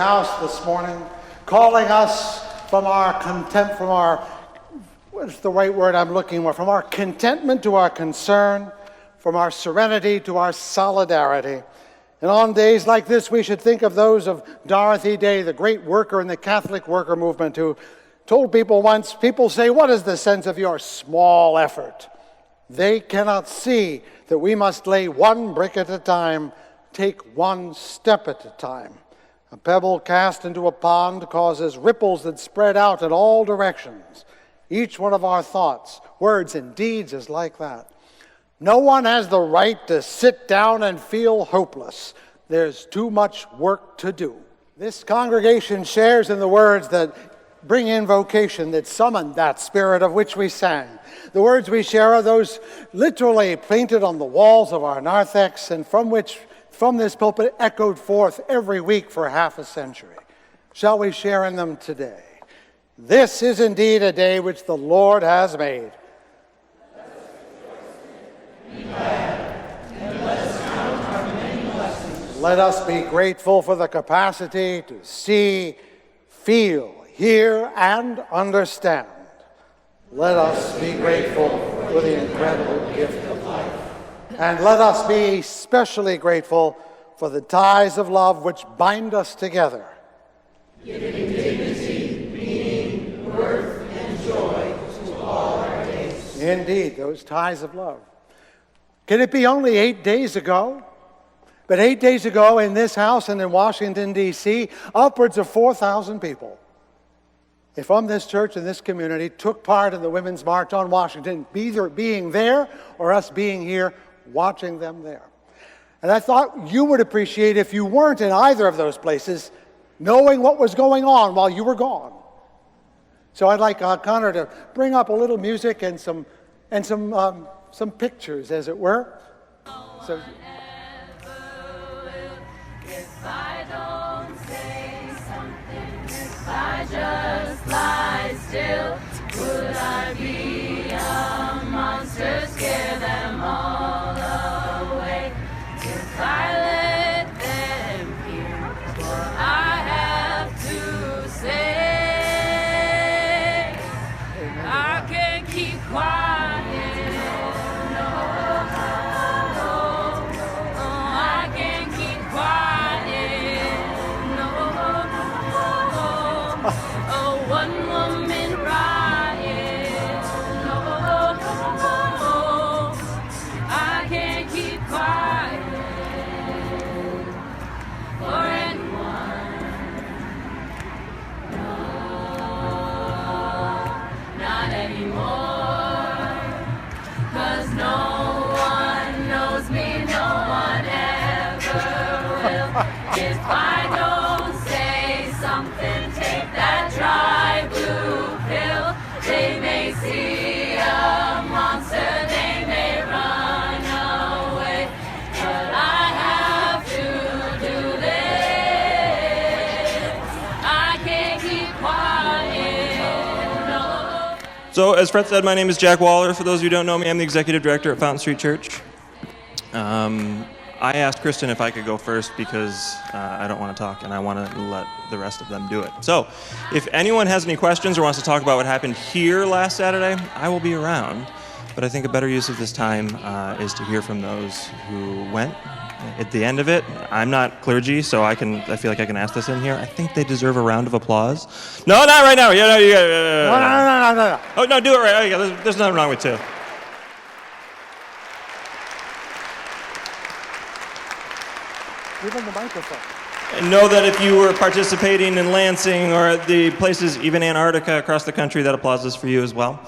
house this morning, calling us from our contempt, from our, what's the right word I'm looking for, from our contentment to our concern, from our serenity to our solidarity. And on days like this, we should think of those of Dorothy Day, the great worker in the Catholic worker movement, who told people once, people say, "What is the sense of your small effort?" They cannot see that we must lay one brick at a time, take one step at a time. A pebble cast into a pond causes ripples that spread out in all directions. Each one of our thoughts, words, and deeds is like that. No one has the right to sit down and feel hopeless. There's too much work to do. This congregation shares in the words that bring invocation, that summon that spirit of which we sang. The words we share are those literally painted on the walls of our narthex and from this pulpit echoed forth every week for half a century. Shall we share in them today? This is indeed a day which the Lord has made. Let us be grateful for the capacity to see, feel, hear, and understand. Let us be grateful for the incredible gift of life. And let us be especially grateful for the ties of love which bind us together. Giving dignity, meaning, worth, and joy to all our days. Indeed, those ties of love. Can it be only 8 days ago? But 8 days ago in this house and in Washington, D.C., upwards of 4,000 people from this church and this community took part in the Women's March on Washington, either being there or us being here watching them there. And I thought you would appreciate, if you weren't in either of those places, knowing what was going on while you were gone. So I'd like Connor to bring up a little music and some pictures, as it were. So, if I don't say something, if I just lie still, would I be a monster, scare them all away? If I let them hear what I have to say, I can't keep quiet. If I don't say something, take that dry blue pill. They may see a monster, they may run away, but I have to do this. I can't keep quiet. No. So, as Fred said, my name is Jack Waller. For those of you who don't know me, I'm the executive director at Fountain Street Church. I asked Kristen if I could go first because I don't want to talk and I want to let the rest of them do it. So, if anyone has any questions or wants to talk about what happened here last Saturday, I will be around. But I think a better use of this time is to hear from those who went. At the end of it, I'm not clergy, so I feel like I can ask this in here. I think they deserve a round of applause. No, not right now. No. Oh, no, do it right. Oh, yeah, there's nothing wrong with two. Give them the microphone. And know that if you were participating in Lansing or the places, even Antarctica across the country, that applause is for you as well.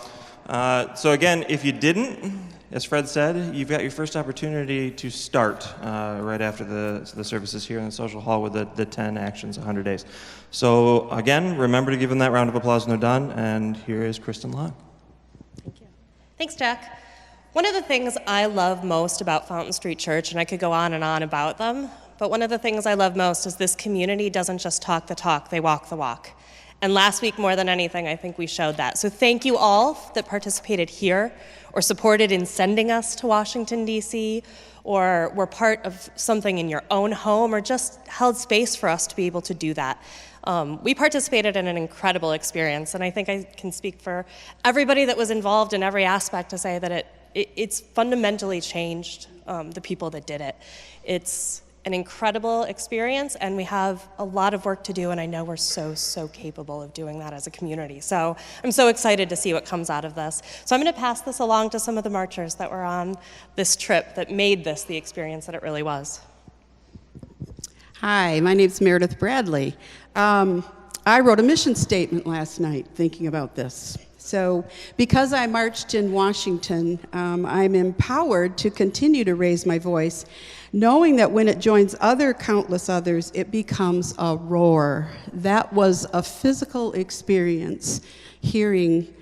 So again, if you didn't, as Fred said, you've got your first opportunity to start right after the services here in the social hall with the 10 actions, 100 days. So again, remember to give them that round of applause when they're done. And here is Kristen Locke. Thank you. Thanks, Jack. One of the things I love most about Fountain Street Church, and I could go on and on about them, but one of the things I love most is this community doesn't just talk the talk, they walk the walk. And last week, more than anything, I think we showed that. So thank you all that participated here or supported in sending us to Washington, D.C., or were part of something in your own home, or just held space for us to be able to do that. We participated in an incredible experience, and I think I can speak for everybody that was involved in every aspect to say that it's fundamentally changed the people that did it. It's an incredible experience, and we have a lot of work to do, and I know we're so capable of doing that as a community. So I'm so excited to see what comes out of this. So I'm going to pass this along to some of the marchers that were on this trip that made this the experience that it really was. Hi, my name's Meredith Bradley. I wrote a mission statement last night thinking about this. So because I marched in Washington, I'm empowered to continue to raise my voice, knowing that when it joins countless others, it becomes a roar. That was a physical experience, hearing,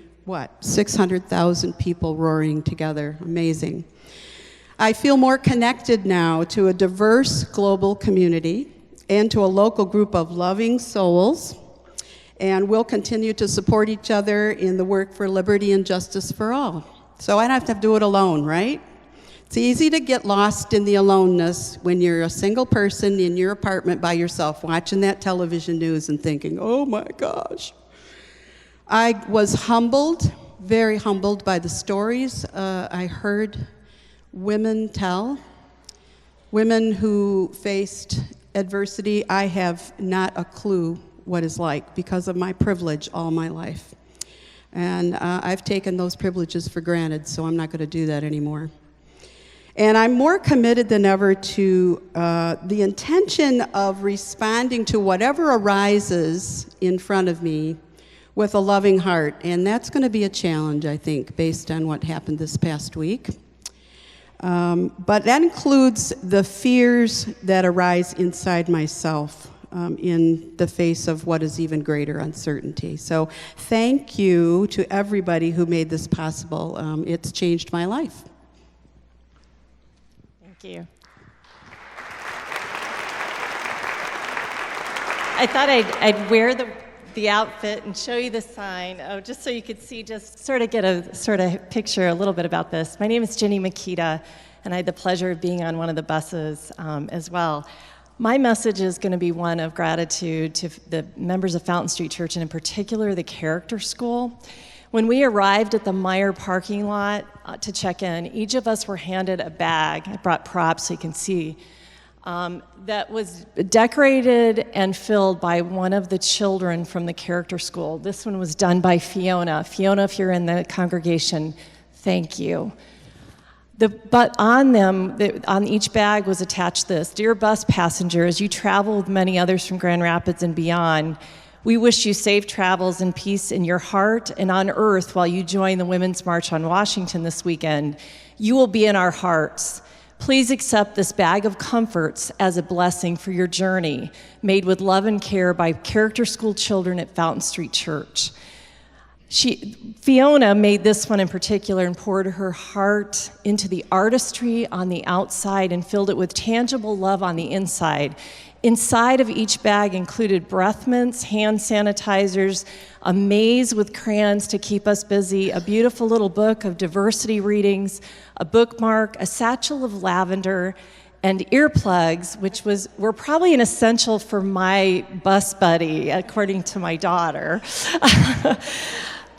600,000 people roaring together. Amazing. I feel more connected now to a diverse global community and to a local group of loving souls, and we'll continue to support each other in the work for liberty and justice for all. So I don't have to do it alone, right? It's easy to get lost in the aloneness when you're a single person in your apartment by yourself watching that television news and thinking, oh my gosh. I was humbled, very humbled by the stories I heard women tell, women who faced adversity. I have not a clue what it's like because of my privilege all my life. And I've taken those privileges for granted, so I'm not going to do that anymore. And I'm more committed than ever to the intention of responding to whatever arises in front of me with a loving heart. And that's going to be a challenge, I think, based on what happened this past week. But that includes the fears that arise inside myself in the face of what is even greater uncertainty. So thank you to everybody who made this possible. It's changed my life. Thank you. I thought I'd wear the outfit and show you the sign, just so you could see, just sort of get a picture a little bit about this. My name is Jenny Makita, and I had the pleasure of being on one of the buses as well. My message is going to be one of gratitude to the members of Fountain Street Church, and in particular the Character School. When we arrived at the Meyer parking lot to check in, each of us were handed a bag. I brought props so you can see. That was decorated and filled by one of the children from the Character School. This one was done by Fiona. Fiona, if you're in the congregation, thank you. But on them, on each bag was attached this: Dear bus passengers, you travel with many others from Grand Rapids and beyond. We wish you safe travels and peace in your heart and on earth while you join the Women's March on Washington this weekend. You will be in our hearts. Please accept this bag of comforts as a blessing for your journey, made with love and care by Character School children at Fountain Street Church. Fiona made this one in particular and poured her heart into the artistry on the outside and filled it with tangible love on the inside. Inside of each bag included breath mints, hand sanitizers, a maze with crayons to keep us busy, a beautiful little book of diversity readings, a bookmark, a satchel of lavender, and earplugs, which were probably an essential for my bus buddy, according to my daughter.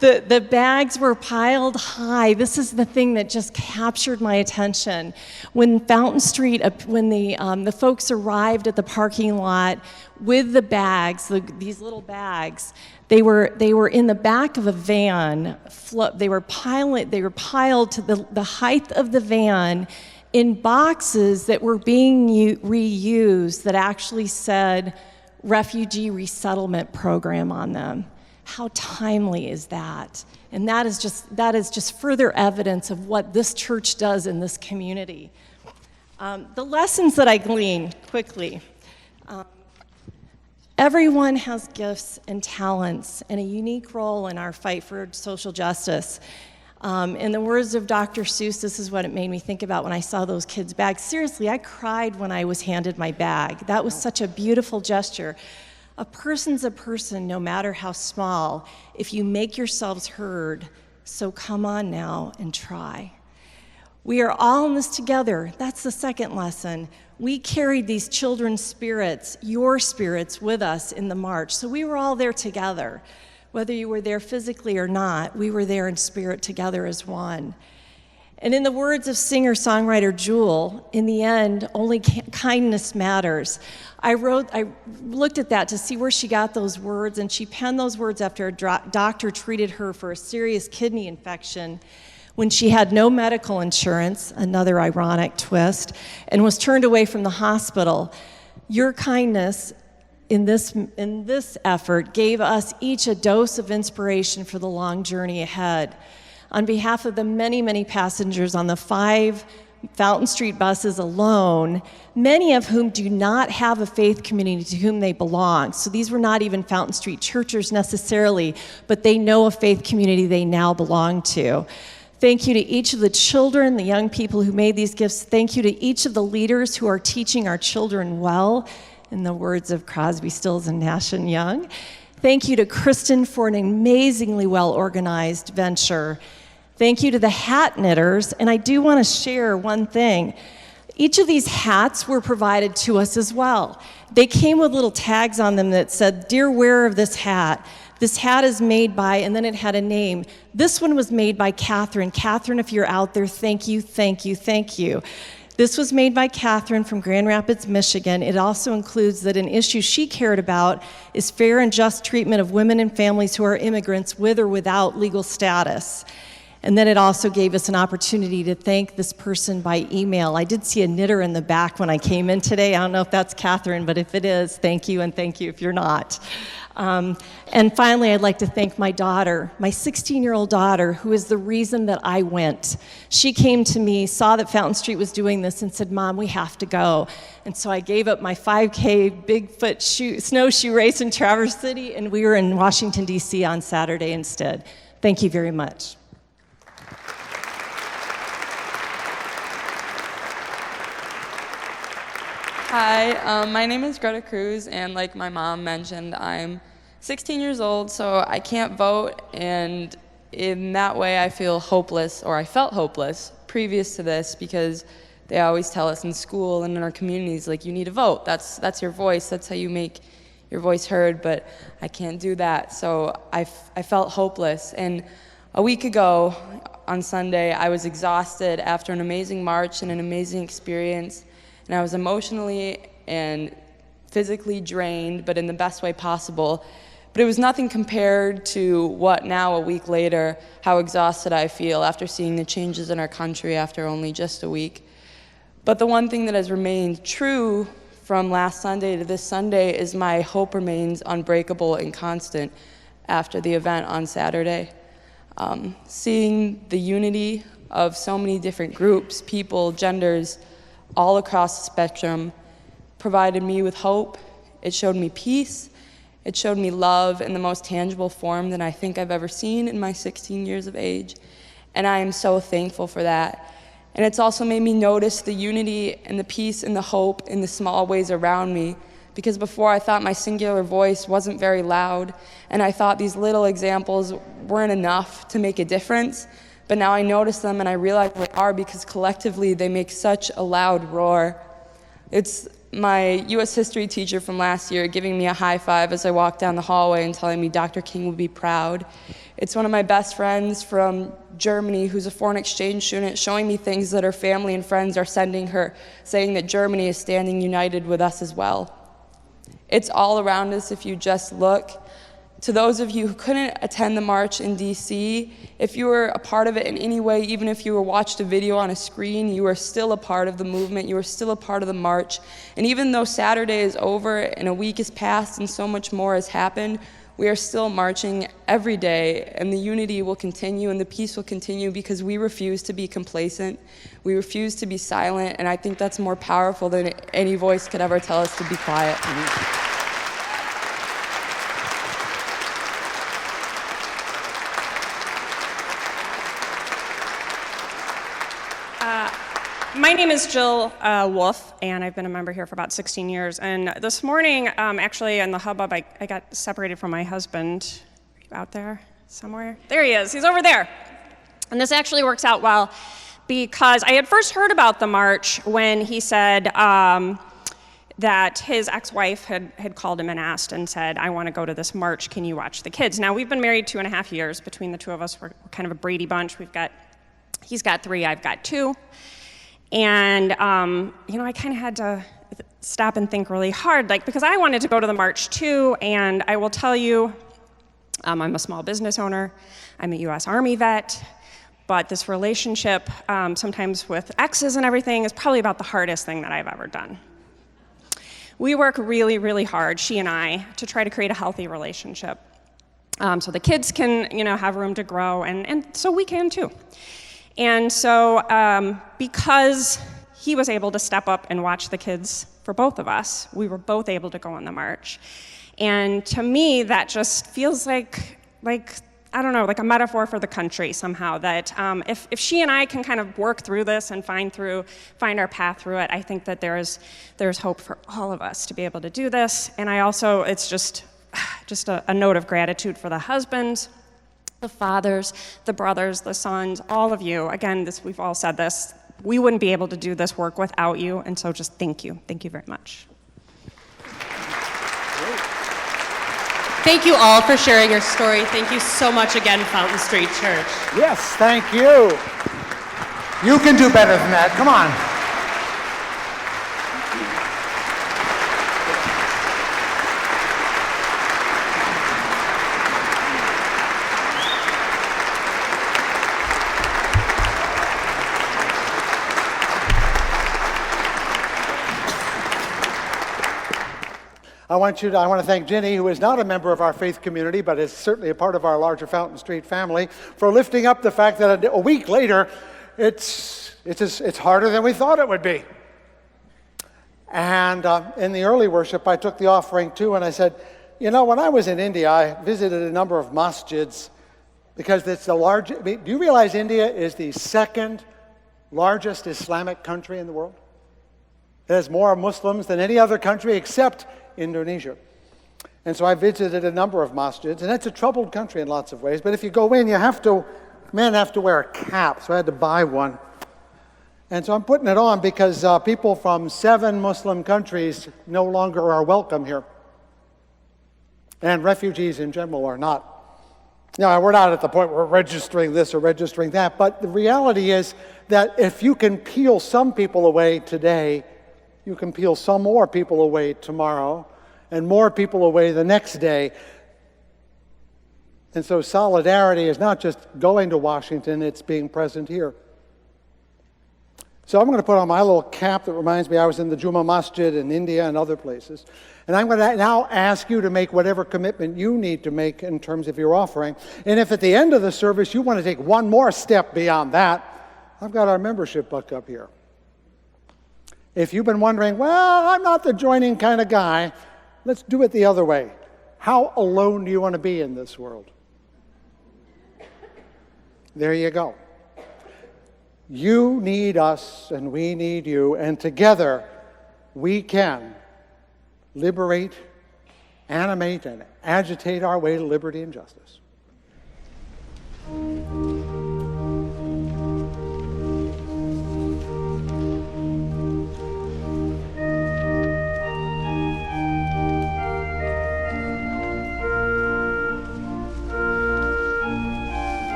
The bags were piled high. This is the thing that just captured my attention. When Fountain Street, when the folks arrived at the parking lot with the bags, these little bags, they were in the back of a van. They were piled to the height of the van in boxes that were being reused that actually said Refugee Resettlement Program on them. How timely is that? And that is just further evidence of what this church does in this community. The lessons that I gleaned quickly. Everyone has gifts and talents and a unique role in our fight for social justice. In the words of Dr. Seuss, this is what it made me think about when I saw those kids' bags. Seriously, I cried when I was handed my bag. That was such a beautiful gesture. A person's a person, no matter how small, if you make yourselves heard. So come on now and try. We are all in this together. That's the second lesson. We carried these children's spirits, your spirits, with us in the march. So we were all there together. Whether you were there physically or not, we were there in spirit together as one. And in the words of singer-songwriter Jewel, in the end, only kindness matters. I looked at that to see where she got those words, and she penned those words after a doctor treated her for a serious kidney infection when she had no medical insurance, another ironic twist, and was turned away from the hospital. Your kindness in this effort gave us each a dose of inspiration for the long journey ahead. On behalf of the many, many passengers on the 5 Fountain Street buses alone, many of whom do not have a faith community to whom they belong. So these were not even Fountain Street churchers necessarily, but they know a faith community they now belong to. Thank you to each of the children, the young people who made these gifts. Thank you to each of the leaders who are teaching our children well, in the words of Crosby, Stills, and Nash and Young. Thank you to Kristen for an amazingly well-organized venture. Thank you to the hat knitters, and I do want to share one thing. Each of these hats were provided to us as well. They came with little tags on them that said, "Dear wearer of this hat is made by," and then it had a name. This one was made by Catherine. Catherine, if you're out there, thank you, thank you, thank you. This was made by Catherine from Grand Rapids, Michigan. It also includes that an issue she cared about is fair and just treatment of women and families who are immigrants with or without legal status. And then it also gave us an opportunity to thank this person by email. I did see a knitter in the back when I came in today. I don't know if that's Catherine, but if it is, thank you, and thank you if you're not. And finally, I'd like to thank my daughter, my 16-year-old daughter, who is the reason that I went. She came to me, saw that Fountain Street was doing this, and said, "Mom, we have to go." And so I gave up my 5K Bigfoot snowshoe race in Traverse City, and we were in Washington, D.C. on Saturday instead. Thank you very much. Hi, my name is Greta Cruz, and like my mom mentioned, I'm 16 years old, so I can't vote, and in that way I feel hopeless, or I felt hopeless previous to this, because they always tell us in school and in our communities, like, you need to vote. That's your voice. That's how you make your voice heard, but I can't do that. So I felt hopeless. And a week ago on Sunday, I was exhausted after an amazing march and an amazing experience. And I was emotionally and physically drained, but in the best way possible. But it was nothing compared to what now, a week later, how exhausted I feel after seeing the changes in our country after only just a week. But the one thing that has remained true from last Sunday to this Sunday is my hope remains unbreakable and constant after the event on Saturday. Seeing the unity of so many different groups, people, genders, all across the spectrum, provided me with hope. It showed me peace. It showed me love in the most tangible form that I think I've ever seen in my 16 years of age. And I am so thankful for that. And it's also made me notice the unity and the peace and the hope in the small ways around me, because before I thought my singular voice wasn't very loud, and I thought these little examples weren't enough to make a difference. But now I notice them and I realize they are, because collectively they make such a loud roar. It's my U.S. history teacher from last year giving me a high five as I walk down the hallway and telling me Dr. King would be proud. It's one of my best friends from Germany who's a foreign exchange student showing me things that her family and friends are sending her, saying that Germany is standing united with us as well. It's all around us if you just look. To those of you who couldn't attend the march in D.C., if you were a part of it in any way, even if you watched a video on a screen, you are still a part of the movement, you are still a part of the march. And even though Saturday is over and a week has passed and so much more has happened, we are still marching every day, and the unity will continue and the peace will continue, because we refuse to be complacent, we refuse to be silent, and I think that's more powerful than any voice could ever tell us to be quiet. My name is Jill Wolf, and I've been a member here for about 16 years. And this morning, actually, in the hubbub, I got separated from my husband. Are you out there somewhere? There he is. He's over there. And this actually works out well because I had first heard about the march when he said that his ex-wife had called him and asked and said, I want to go to this march. Can you watch the kids? Now, we've been married 2.5 years. Between the two of us, we're kind of a Brady bunch. He's got 3, I've got 2. And, I kind of had to stop and think really hard, because I wanted to go to the march too, and I will tell you, I'm a small business owner, I'm a U.S. Army vet, but this relationship, sometimes with exes and everything, is probably about the hardest thing that I've ever done. We work really, really hard, she and I, to try to create a healthy relationship. So the kids can, have room to grow, and so we can too. And so because he was able to step up and watch the kids for both of us, we were both able to go on the march. And to me, that just feels like I don't know, like a metaphor for the country somehow, that if she and I can kind of work through this and find our path through it, I think that there's hope for all of us to be able to do this. And I also, it's just a note of gratitude for the husbands, the fathers, the brothers, the sons, all of you. Again, we've all said this. We wouldn't be able to do this work without you, and so just thank you. Thank you very much. Thank you all for sharing your story. Thank you so much again, Fountain Street Church. Yes, thank you. You can do better than that. Come on. I want to thank Ginny, who is not a member of our faith community, but is certainly a part of our larger Fountain Street family, for lifting up the fact that a week later, it's harder than we thought it would be. And in the early worship, I took the offering too, and I said, when I was in India, I visited a number of masjids, because it's do you realize India is the second largest Islamic country in the world? It has more Muslims than any other country except Indonesia. And so I visited a number of masjids, and it's a troubled country in lots of ways, but if you go in, men have to wear a cap, so I had to buy one. And so I'm putting it on because people from 7 Muslim countries no longer are welcome here. And refugees in general are not. We're not at the point where we're registering this or registering that, but the reality is that if you can peel some people away today, you can peel some more people away tomorrow, and more people away the next day. And so solidarity is not just going to Washington, it's being present here. So I'm going to put on my little cap that reminds me I was in the Juma Masjid in India and other places. And I'm going to now ask you to make whatever commitment you need to make in terms of your offering. And if at the end of the service you want to take one more step beyond that, I've got our membership book up here. If you've been wondering, I'm not the joining kind of guy, let's do it the other way. How alone do you want to be in this world? There you go. You need us, and we need you, and together we can liberate, animate, and agitate our way to liberty and justice.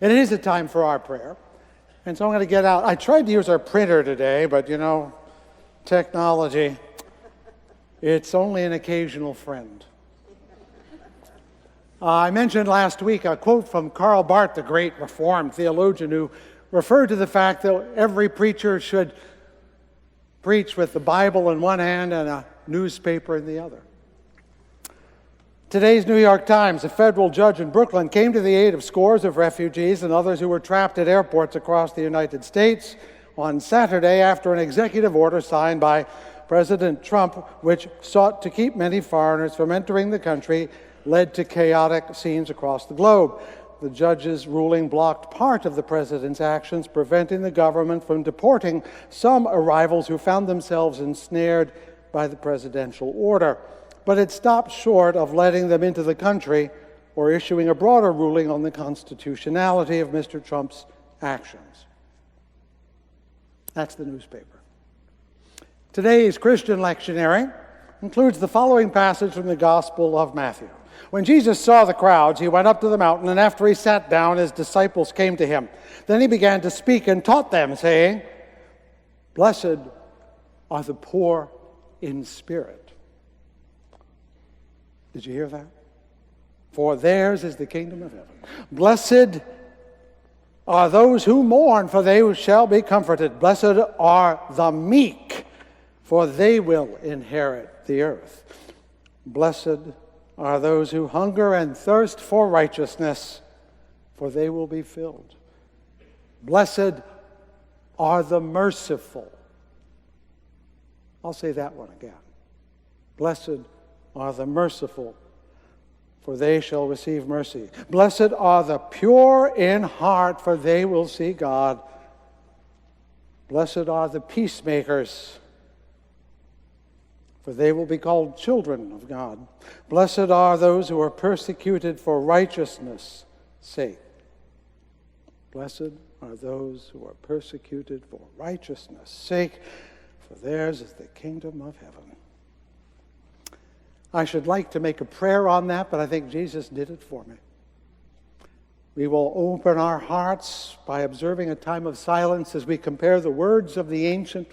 And it is a time for our prayer. And so I'm going to get out. I tried to use our printer today, but you know, technology, it's only an occasional friend. I mentioned last week a quote from Karl Barth, the great Reformed theologian, who referred to the fact that every preacher should preach with the Bible in one hand and a newspaper in the other. Today's New York Times, a federal judge in Brooklyn came to the aid of scores of refugees and others who were trapped at airports across the United States on Saturday after an executive order signed by President Trump, which sought to keep many foreigners from entering the country, led to chaotic scenes across the globe. The judge's ruling blocked part of the president's actions, preventing the government from deporting some arrivals who found themselves ensnared by the presidential order. But it stopped short of letting them into the country or issuing a broader ruling on the constitutionality of Mr. Trump's actions. That's the newspaper. Today's Christian lectionary includes the following passage from the Gospel of Matthew. When Jesus saw the crowds, he went up to the mountain, and after he sat down, his disciples came to him. Then he began to speak and taught them, saying, "Blessed are the poor in spirit." Did you hear that? For theirs is the kingdom of heaven. Blessed are those who mourn, for they shall be comforted. Blessed are the meek, for they will inherit the earth. Blessed are those who hunger and thirst for righteousness, for they will be filled. Blessed are the merciful. I'll say that one again. Blessed are the merciful, for they shall receive mercy. Blessed are the pure in heart, for they will see God. Blessed are the peacemakers, for they will be called children of God. Blessed are those who are persecuted for righteousness' sake. Blessed are those who are persecuted for righteousness' sake, for theirs is the kingdom of heaven. I should like to make a prayer on that, but I think Jesus did it for me. We will open our hearts by observing a time of silence as we compare the words of the ancient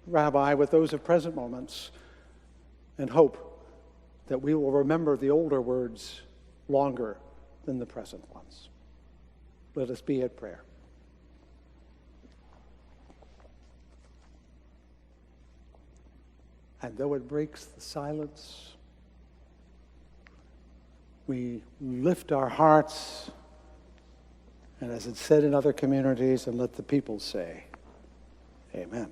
rabbi with those of present moments, and hope that we will remember the older words longer than the present ones. Let us be at prayer. And though it breaks the silence, we lift our hearts, and as it's said in other communities, and let the people say, Amen.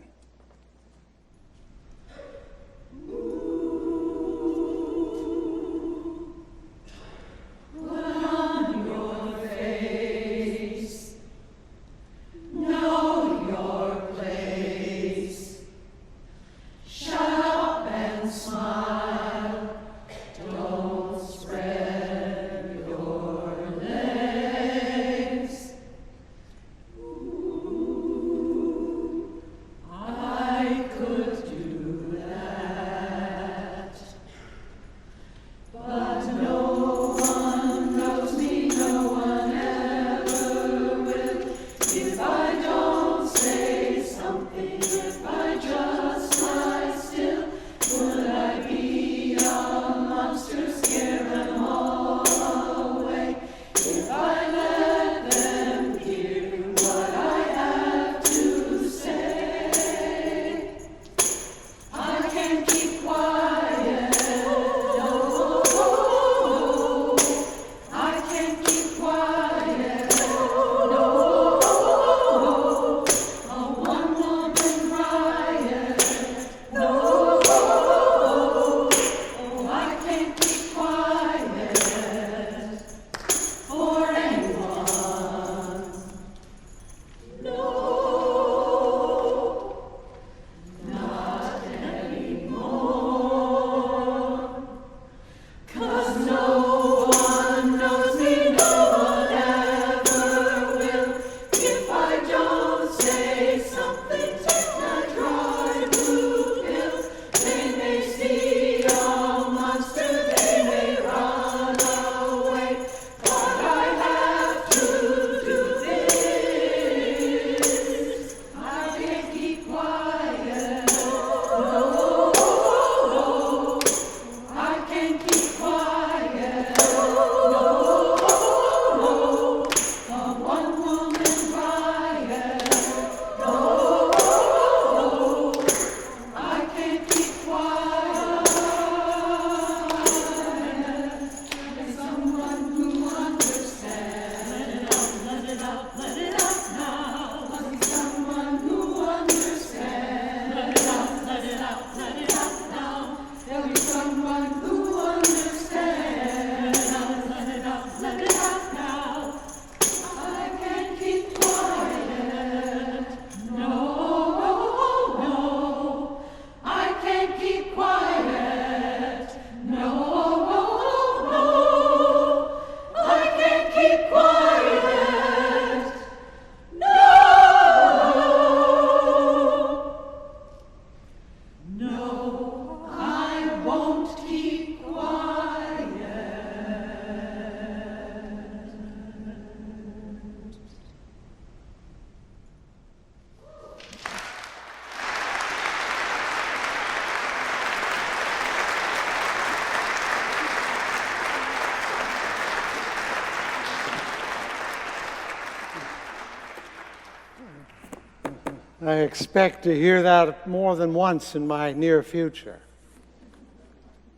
I expect to hear that more than once in my near future.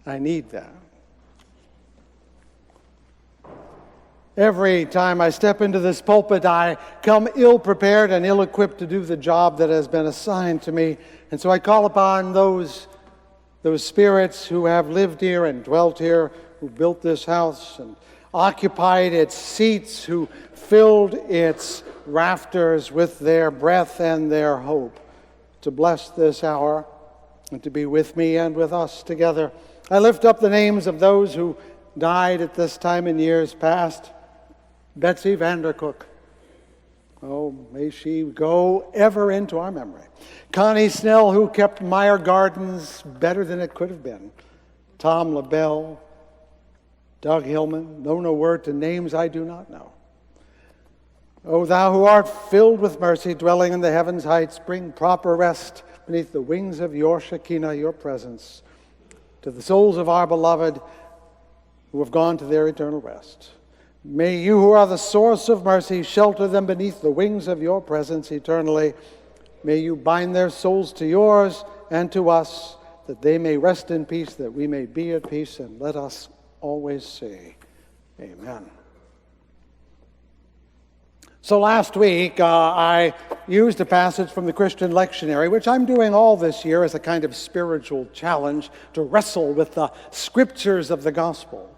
I need that. Every time I step into this pulpit, I come ill-prepared and ill-equipped to do the job that has been assigned to me. And so I call upon those spirits who have lived here and dwelt here, who built this house and occupied its seats, who filled its rafters with their breath and their hope, to bless this hour and to be with me and with us together. I lift up the names of those who died at this time in years past. Betsy Vandercook. Oh, may she go ever into our memory. Connie Snell, who kept Meyer Gardens better than it could have been. Tom LaBelle. Doug Hillman. Know no word to names I do not know. O thou who art filled with mercy, dwelling in the heavens heights, bring proper rest beneath the wings of your Shekinah, your presence, to the souls of our beloved who have gone to their eternal rest. May you, who are the source of mercy, shelter them beneath the wings of your presence eternally. May you bind their souls to yours and to us, that they may rest in peace, that we may be at peace, and let us always say, Amen. So last week, I used a passage from the Christian lectionary, which I'm doing all this year as a kind of spiritual challenge to wrestle with the scriptures of the gospel.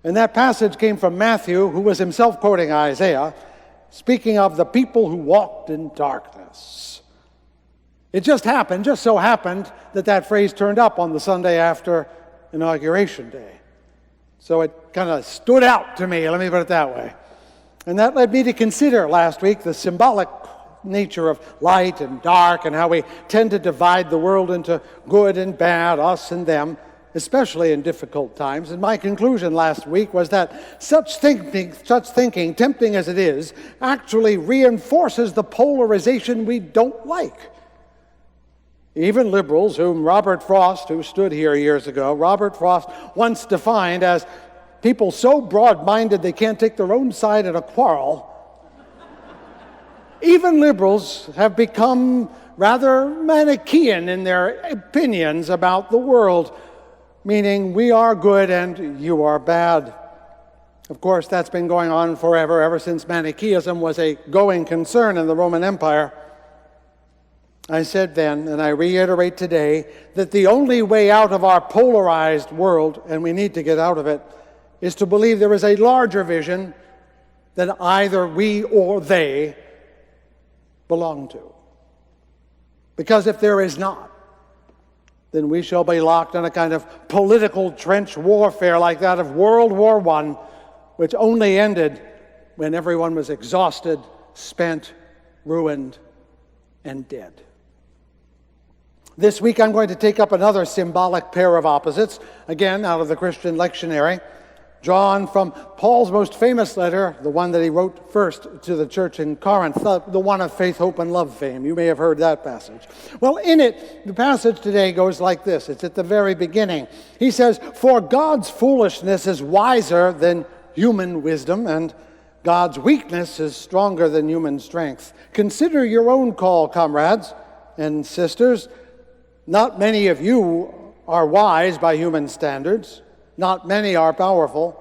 And that passage came from Matthew, who was himself quoting Isaiah, speaking of the people who walked in darkness. It just so happened, that phrase turned up on the Sunday after Inauguration Day. So it kind of stood out to me, let me put it that way. And that led me to consider last week the symbolic nature of light and dark and how we tend to divide the world into good and bad, us and them, especially in difficult times. And my conclusion last week was that such thinking, tempting as it is, actually reinforces the polarization we don't like. Even liberals, whom Robert Frost, who stood here years ago, Robert Frost once defined as people so broad-minded they can't take their own side in a quarrel. Even liberals have become rather Manichaean in their opinions about the world, meaning we are good and you are bad. Of course, that's been going on forever, ever since Manichaeism was a going concern in the Roman Empire. I said then, and I reiterate today, that the only way out of our polarized world, and we need to get out of it, is to believe there is a larger vision that either we or they belong to. Because if there is not, then we shall be locked in a kind of political trench warfare like that of World War I, which only ended when everyone was exhausted, spent, ruined, and dead. This week I'm going to take up another symbolic pair of opposites, again out of the Christian lectionary, drawn from Paul's most famous letter, the one that he wrote first to the church in Corinth, the one of faith, hope, and love fame. You may have heard that passage. Well, in it, the passage today goes like this. It's at the very beginning. He says, "For God's foolishness is wiser than human wisdom, and God's weakness is stronger than human strength. Consider your own call, comrades and sisters. Not many of you are wise by human standards. Not many are powerful.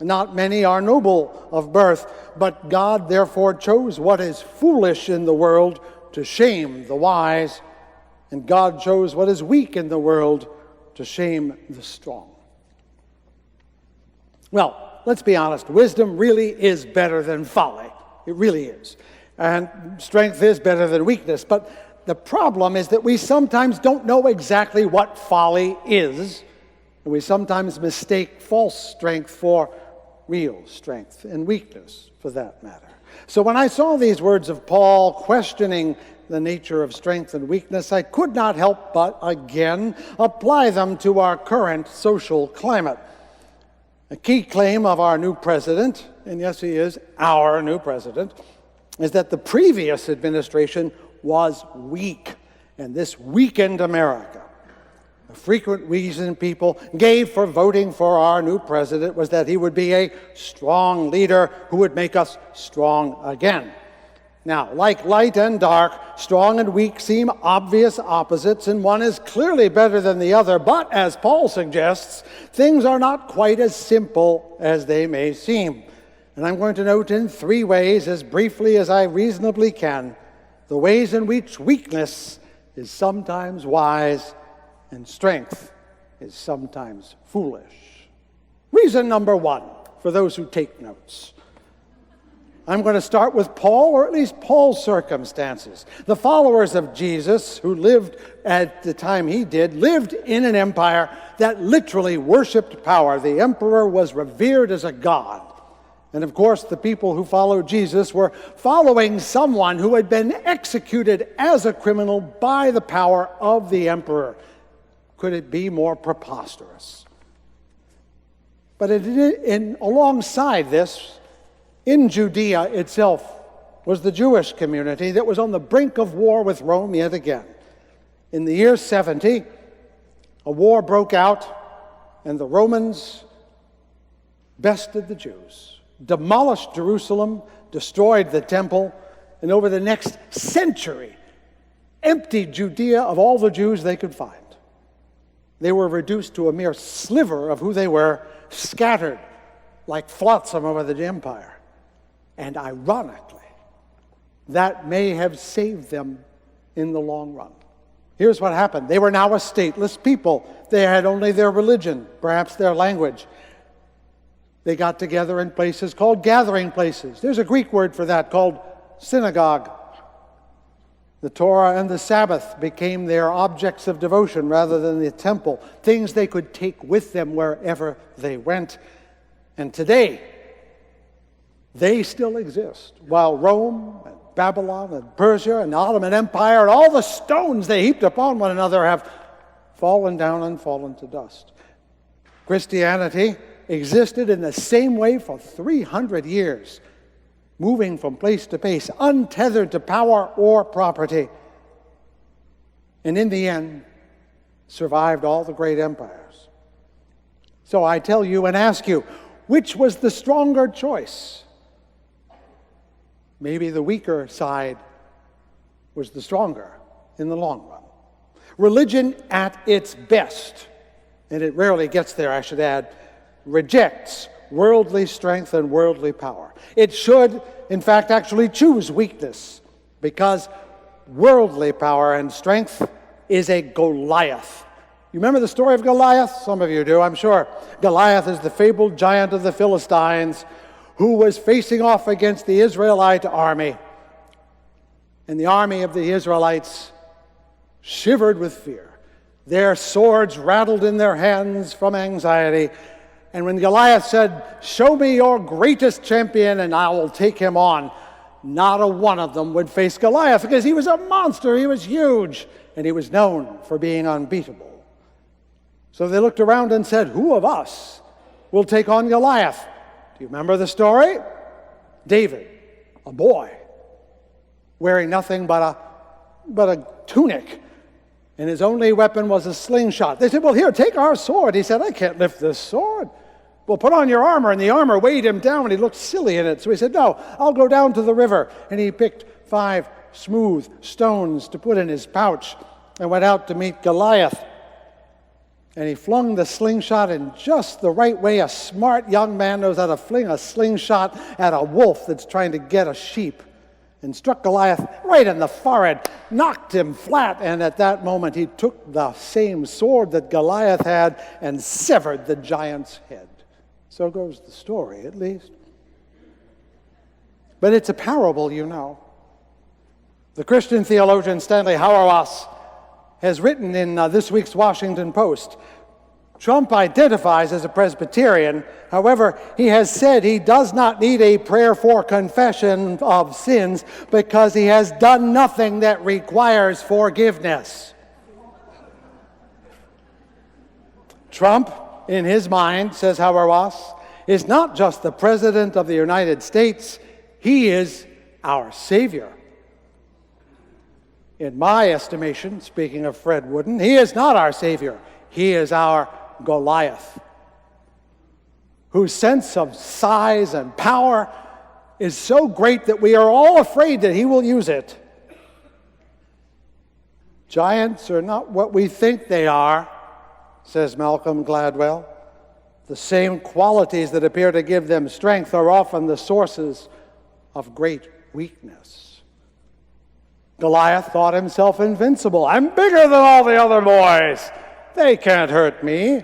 Not many are noble of birth. But God therefore chose what is foolish in the world to shame the wise. And God chose what is weak in the world to shame the strong." Well, let's be honest. Wisdom really is better than folly. It really is. And strength is better than weakness. But the problem is that we sometimes don't know exactly what folly is. And we sometimes mistake false strength for real strength, and weakness for that matter. So when I saw these words of Paul questioning the nature of strength and weakness, I could not help but again apply them to our current social climate. A key claim of our new president, and yes, he is our new president, is that the previous administration was weak, and this weakened America. A frequent reason people gave for voting for our new president was that he would be a strong leader who would make us strong again. Now, like light and dark, strong and weak seem obvious opposites, and one is clearly better than the other. But, as Paul suggests, things are not quite as simple as they may seem. And I'm going to note in 3 ways, as briefly as I reasonably can, the ways in which weakness is sometimes wise and strength is sometimes foolish. Reason number 1, for those who take notes. I'm going to start with Paul, or at least Paul's circumstances. The followers of Jesus, who lived at the time he did, lived in an empire that literally worshiped power. The emperor was revered as a god. And of course, the people who followed Jesus were following someone who had been executed as a criminal by the power of the emperor. Could it be more preposterous? But alongside this, in Judea itself was the Jewish community that was on the brink of war with Rome yet again. In the year 70, a war broke out, and the Romans bested the Jews, demolished Jerusalem, destroyed the temple, and over the next century, emptied Judea of all the Jews they could find. They were reduced to a mere sliver of who they were, scattered like flotsam over the empire. And ironically, that may have saved them in the long run. Here's what happened. They were now a stateless people. They had only their religion, perhaps their language. They got together in places called gathering places. There's a Greek word for that called synagogue. The Torah and the Sabbath became their objects of devotion rather than the temple, things they could take with them wherever they went. And today, they still exist, while Rome and Babylon and Persia and the Ottoman Empire and all the stones they heaped upon one another have fallen down and fallen to dust. Christianity existed in the same way for 300 years, moving from place to place, untethered to power or property, and in the end, survived all the great empires. So I tell you and ask you, which was the stronger choice? Maybe the weaker side was the stronger in the long run. Religion at its best, and it rarely gets there, I should add, rejects worldly strength and worldly power. It should, in fact, actually choose weakness, because worldly power and strength is a Goliath. You remember the story of Goliath? Some of you do, I'm sure. Goliath is the fabled giant of the Philistines who was facing off against the Israelite army. And the army of the Israelites shivered with fear. Their swords rattled in their hands from anxiety. And when Goliath said, "Show me your greatest champion and I will take him on," not a one of them would face Goliath, because he was a monster, he was huge, and he was known for being unbeatable. So they looked around and said, "Who of us will take on Goliath?" Do you remember the story? David, a boy, wearing nothing but a tunic, and his only weapon was a slingshot. They said, "Well, here, take our sword." He said, "I can't lift this sword." "Well, put on your armor," and the armor weighed him down, and he looked silly in it. So he said, "No, I'll go down to the river." And he picked 5 smooth stones to put in his pouch and went out to meet Goliath. And he flung the slingshot in just the right way. A smart young man knows how to fling a slingshot at a wolf that's trying to get a sheep, and struck Goliath right in the forehead, knocked him flat, and at that moment he took the same sword that Goliath had and severed the giant's head. So goes the story, at least. But it's a parable, you know. The Christian theologian Stanley Hauerwas has written in this week's Washington Post, Trump identifies as a Presbyterian. However, he has said he does not need a prayer for confession of sins because he has done nothing that requires forgiveness. Trump, in his mind, says Hauerwas, is not just the President of the United States, he is our Savior. In my estimation, speaking of Fred Wooden, he is not our Savior. He is our Goliath, whose sense of size and power is so great that we are all afraid that he will use it. Giants are not what we think they are, says Malcolm Gladwell. The same qualities that appear to give them strength are often the sources of great weakness. Goliath thought himself invincible. I'm bigger than all the other boys. They can't hurt me.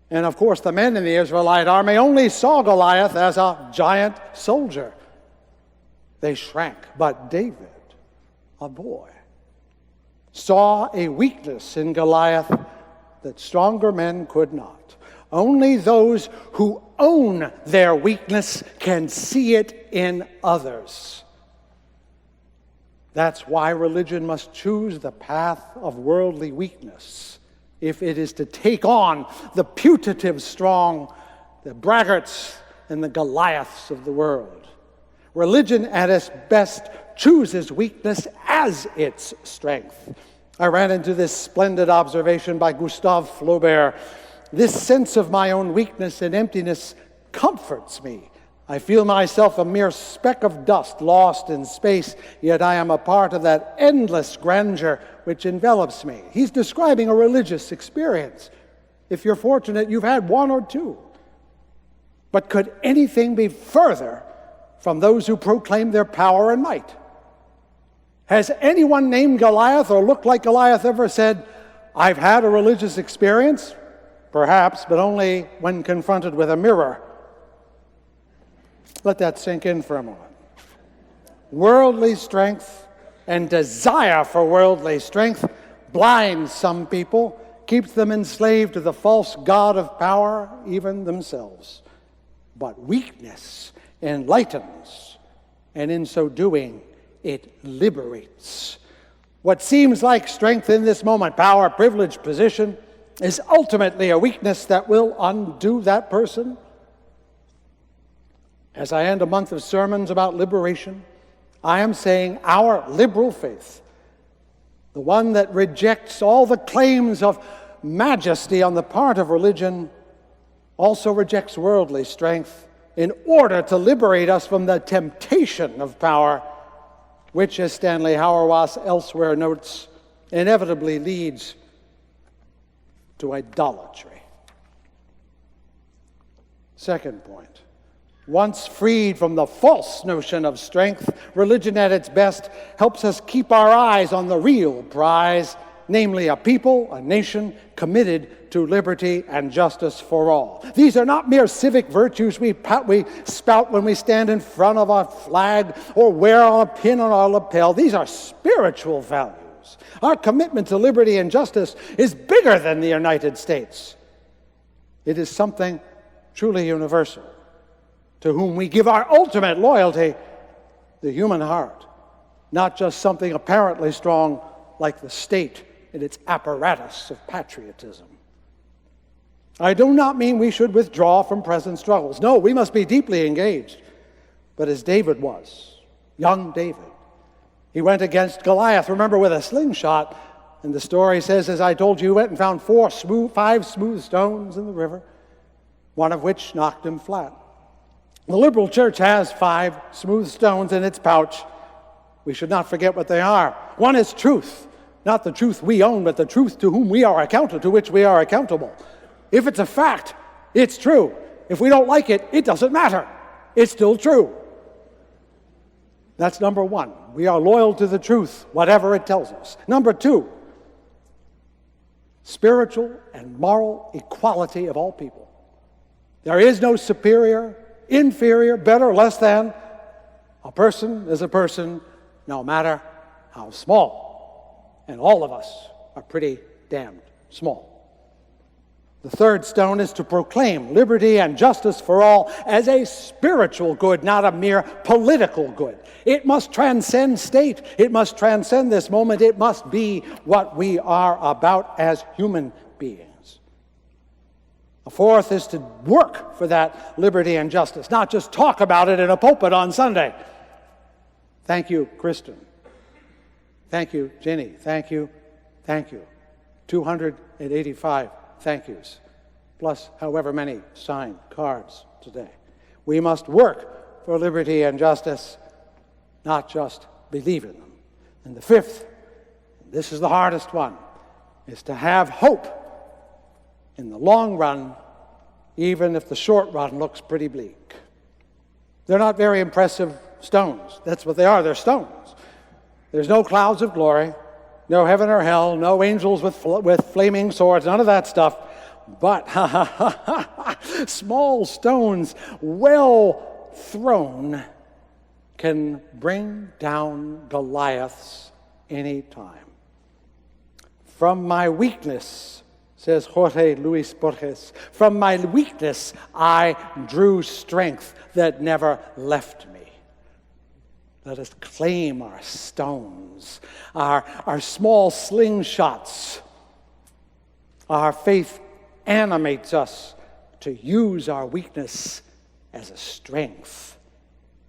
And of course, the men in the Israelite army only saw Goliath as a giant soldier. They shrank. But David, a boy, saw a weakness in Goliath that stronger men could not. Only those who own their weakness can see it in others. That's why religion must choose the path of worldly weakness if it is to take on the putative strong, the braggarts and the Goliaths of the world. Religion at its best chooses weakness as its strength. I ran into this splendid observation by Gustave Flaubert. This sense of my own weakness and emptiness comforts me. I feel myself a mere speck of dust lost in space, yet I am a part of that endless grandeur which envelops me. He's describing a religious experience. If you're fortunate, you've had one or two. But could anything be further from those who proclaim their power and might? Has anyone named Goliath or looked like Goliath ever said, I've had a religious experience? Perhaps, but only when confronted with a mirror. Let that sink in for a moment. Worldly strength and desire for worldly strength blinds some people, keeps them enslaved to the false god of power, even themselves. But weakness enlightens, and in so doing, it liberates. What seems like strength in this moment, power, privilege, position, is ultimately a weakness that will undo that person. As I end a month of sermons about liberation, I am saying our liberal faith, the one that rejects all the claims of majesty on the part of religion, also rejects worldly strength in order to liberate us from the temptation of power, which, as Stanley Hauerwas elsewhere notes, inevitably leads to idolatry. Second point. Once freed from the false notion of strength, religion at its best helps us keep our eyes on the real prize, namely a people, a nation committed to liberty and justice for all. These are not mere civic virtues we spout when we stand in front of our flag or wear a pin on our lapel. These are spiritual values. Our commitment to liberty and justice is bigger than the United States. It is something truly universal, to whom we give our ultimate loyalty, the human heart, not just something apparently strong like the state in its apparatus of patriotism. I do not mean we should withdraw from present struggles. No, we must be deeply engaged. But as David was, young David, he went against Goliath, remember, with a slingshot. And the story says, as I told you, he went and found 5 smooth stones in the river, one of which knocked him flat. The liberal church has 5 smooth stones in its pouch. We should not forget what they are. One is truth, not the truth we own, but the truth to whom we are accountable, to which we are accountable. If it's a fact, it's true. If we don't like it, it doesn't matter. It's still true. That's number one. We are loyal to the truth, whatever it tells us. Number 2, spiritual and moral equality of all people. There is no superior, inferior, better, less than. A person is a person, no matter how small. And all of us are pretty damned small. The third stone is to proclaim liberty and justice for all as a spiritual good, not a mere political good. It must transcend state. It must transcend this moment. It must be what we are about as human beings. A fourth is to work for that liberty and justice, not just talk about it in a pulpit on Sunday. Thank you, Kristen. Thank you, Jenny. Thank you. Thank you. 285 thank yous, plus however many signed cards today. We must work for liberty and justice, not just believe in them. And the fifth, this is the hardest one, is to have hope in the long run, even if the short run looks pretty bleak. They're not very impressive stones. That's what they are. They're stones. There's no clouds of glory, no heaven or hell, no angels with flaming swords, none of that stuff. But small stones, well thrown, can bring down Goliaths any time. From my weakness, says Jorge Luis Borges, from my weakness I drew strength that never left me. Let us claim our stones, our small slingshots. Our faith animates us to use our weakness as a strength,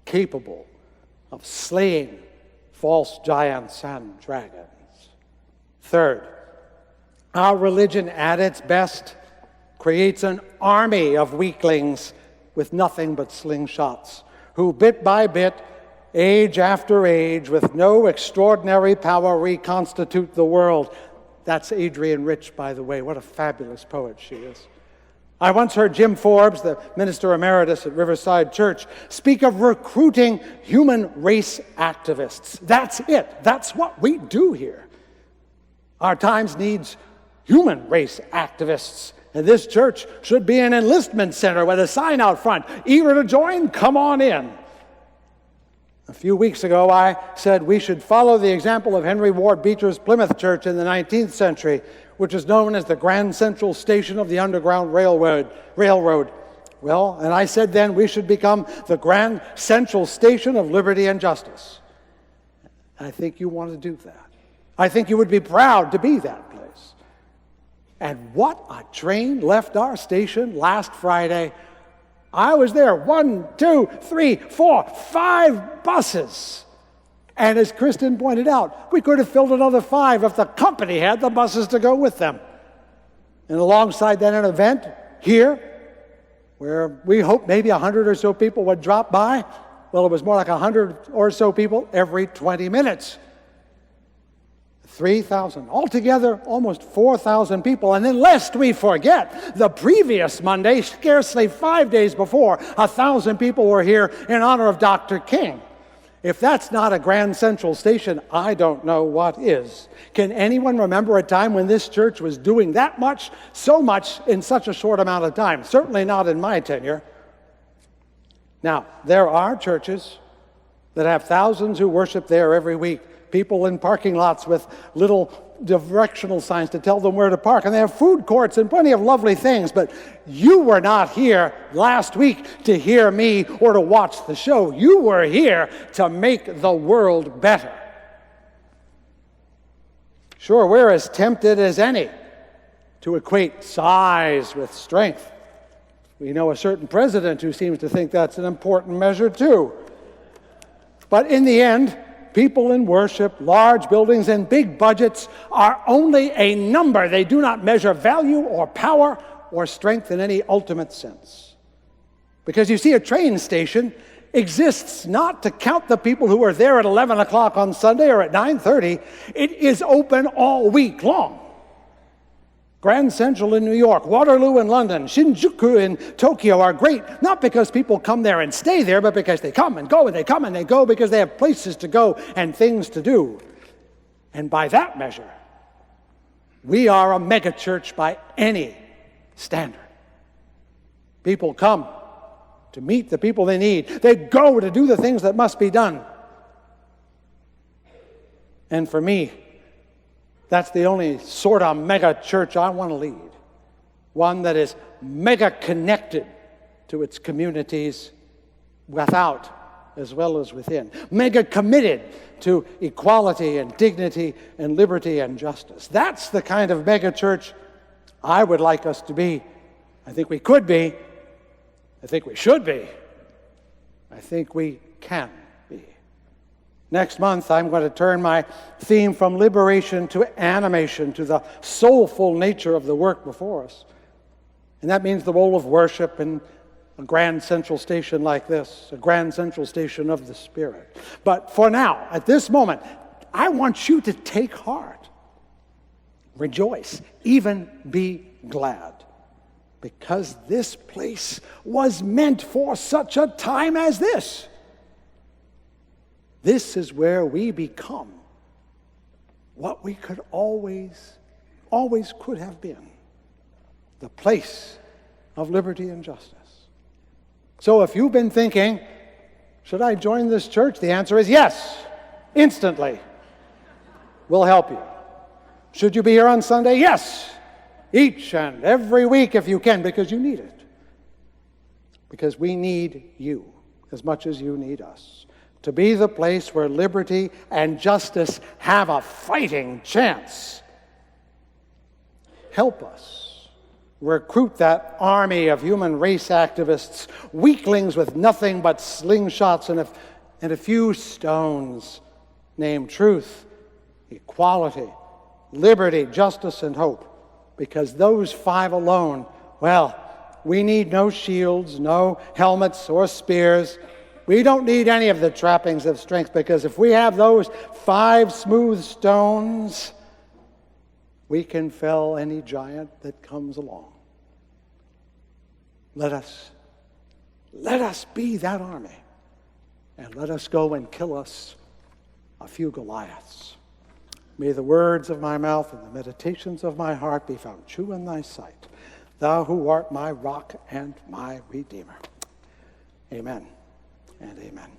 capable of slaying false giants and dragons. Third, our religion at its best creates an army of weaklings with nothing but slingshots, who bit by bit, age after age, with no extraordinary power, reconstitute the world. That's Adrienne Rich, by the way. What a fabulous poet she is. I once heard Jim Forbes, the minister emeritus at Riverside Church, speak of recruiting human race activists. That's it. That's what we do here. Our times needs human race activists. And this church should be an enlistment center with a sign out front. Eager to join? Come on in. A few weeks ago, I said we should follow the example of Henry Ward Beecher's Plymouth Church in the 19th century, which is known as the Grand Central Station of the Underground Railroad. Well, and I said then we should become the Grand Central Station of liberty and justice. I think you want to do that. I think you would be proud to be that place. And what a train left our station last Friday. I was there, 1, 2, 3, 4, 5 buses. And as Kristen pointed out, we could have filled another 5 if the company had the buses to go with them. And alongside that, an event here, where we hoped maybe 100 or so people would drop by. Well, it was more like 100 or so people every 20 minutes. 3,000. Altogether, almost 4,000 people. And then lest we forget, the previous Monday, scarcely 5 days before, 1,000 people were here in honor of Dr. King. If that's not a Grand Central Station, I don't know what is. Can anyone remember a time when this church was doing that much, so much, in such a short amount of time? Certainly not in my tenure. Now, there are churches that have thousands who worship there every week. People in parking lots with little directional signs to tell them where to park. And they have food courts and plenty of lovely things. But you were not here last week to hear me or to watch the show. You were here to make the world better. Sure, we're as tempted as any to equate size with strength. We know a certain president who seems to think that's an important measure too. But in the end, people in worship, large buildings, and big budgets are only a number. They do not measure value or power or strength in any ultimate sense. Because you see, a train station exists not to count the people who are there at 11 o'clock on Sunday or at 9:30. It is open all week long. Grand Central in New York, Waterloo in London, Shinjuku in Tokyo are great, not because people come there and stay there, but because they come and go, and they come and they go because they have places to go and things to do. And by that measure, we are a megachurch by any standard. People come to meet the people they need. They go to do the things that must be done. And for me, that's the only sort of mega church I want to lead. One that is mega connected to its communities without as well as within. Mega committed to equality and dignity and liberty and justice. That's the kind of mega church I would like us to be. I think we could be. I think we should be. I think we can be. Next month, I'm going to turn my theme from liberation to animation, to the soulful nature of the work before us. And that means the role of worship and a grand central station like this, a grand central station of the Spirit. But for now, at this moment, I want you to take heart, rejoice, even be glad, because this place was meant for such a time as this. This is where we become what we could always could have been, the place of liberty and justice. So if you've been thinking, should I join this church? The answer is yes, instantly. We'll help you. Should you be here on Sunday? Yes, each and every week if you can, because you need it. Because we need you as much as you need us to be the place where liberty and justice have a fighting chance. Help us recruit that army of human race activists, weaklings with nothing but slingshots and a few stones named truth, equality, liberty, justice, and hope. Because those five alone, well, we need no shields, no helmets or spears. We don't need any of the trappings of strength, because if we have those five smooth stones, we can fell any giant that comes along. Let us be that army, and let us go and kill us a few Goliaths. May the words of my mouth and the meditations of my heart be found true in thy sight, thou who art my rock and my redeemer. Amen and amen.